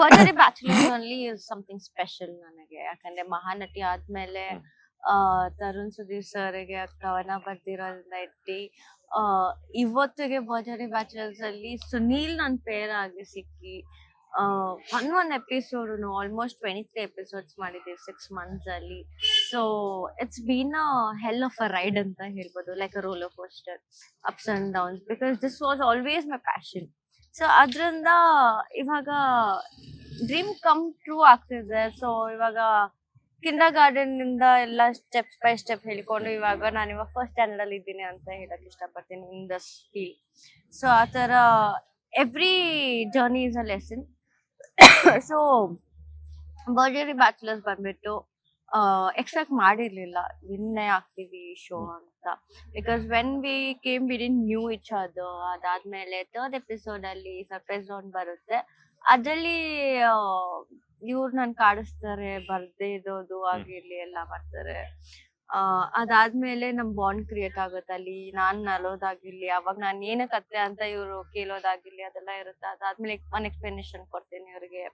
Birthday bachelors ಅಲ್ಲಿ something special ನನಗೆ. ಯಾಕಂದ್ರೆ ಮಹಾನಟಿ ಆದ್ಮೇಲೆ ತರುಣ್ ಸುಧೀರ್ ಸರ್ಗೆ ಕವನ ಬರ್ದಿರೋದ್ರಿಂದ ಇಟ್ಟಿ ಇವತ್ತಿಗೆ ಬರ್ಡೇ ಬ್ಯಾಚುಲರ್ಸ್ ಅಲ್ಲಿ ಸುನೀಲ್ ನನ್ ಪೇರ್ ಆಗಿ ಸಿಕ್ಕಿ ಒಂದ್ ಎಪಿಸೋಡ್ ಆಲ್ಮೋಸ್ಟ್ 23 ಎಪಿಸೋಡ್ಸ್ ಮಾಡಿದೀವಿ 6 months ಅಲ್ಲಿ. So it's been a hell of a ride ಅಂತ ಹೇಳ್ಬೋದು, like a roller coaster, ups and downs, because this was always my passion. So ಅದ್ರಿಂದ ಇವಾಗ ಡ್ರೀಮ್ ಕಮ್ ಟ್ರೂ ಆಗ್ತಿದೆ. ಸೊ ಇವಾಗ ಕಿಂಡರ್ ಗಾರ್ಡನ್ ಇಂದ ಎಲ್ಲ ಸ್ಟೆಪ್ ಬೈ ಸ್ಟೆಪ್ ಹೇಳ್ಕೊಂಡು ಇವಾಗ ನಾನು ಇವಾಗ ಫಸ್ಟ್ ಸ್ಟ್ಯಾಂಡರ್ಡ್ ಅಲ್ಲಿ ಇದ್ದೀನಿ ಅಂತ ಹೇಳಕ್ ಇಷ್ಟಪಡ್ತೀನಿ ಇನ್ ದಸ್ ಫೀಲ್ಡ್. ಸೊ ಆ ತರ every journey is a lesson. So ಬರ್ಡೇ ಬ್ಯಾಚುಲರ್ಸ್ ಬಂದ್ಬಿಟ್ಟು ಎಕ್ಸ್ಪೆಕ್ಟ್ ಮಾಡಿರ್ಲಿಲ್ಲ ವಿನ್ನೇ ಆಗ್ತೀವಿ ಶೋ ಅಂತ. Because when we came we didn't knew each other. ಅದಾದ್ಮೇಲೆ ಥರ್ಡ್ ಎಪಿಸೋಡ್ ಅಲ್ಲಿ ಸರ್ಪ್ರೈಸ್ ರೌಂಡ್ ಬರುತ್ತೆ. ಅದ್ರಲ್ಲಿ ಇವ್ರು ನನ್ ಕಾಡಿಸ್ತಾರೆ, ಬರ್ದೇ ಇರೋದು ಆಗಿರ್ಲಿ ಎಲ್ಲ ಮಾಡ್ತಾರೆ. ಅದಾದ್ಮೇಲೆ ನಮ್ ಬಾಂಡ್ ಕ್ರಿಯೇಟ್ ಆಗುತ್ತೆ ಅಲ್ಲಿ. ನಾನ್ ನಲೋದಾಗಿರ್ಲಿ, ಅವಾಗ ನಾನ್ ಏನಕ್ಕೆ ಅತ್ತೆ ಅಂತ ಇವ್ರು ಕೇಳೋದಾಗಿರ್ಲಿ, ಅದೆಲ್ಲ ಇರುತ್ತೆ. ಅದಾದ್ಮೇಲೆ ಒಂದ್ ಎಕ್ಸ್ಪ್ಲನೇಷನ್ ಕೊಡ್ತೀನಿ ಇವ್ರಿಗೆ.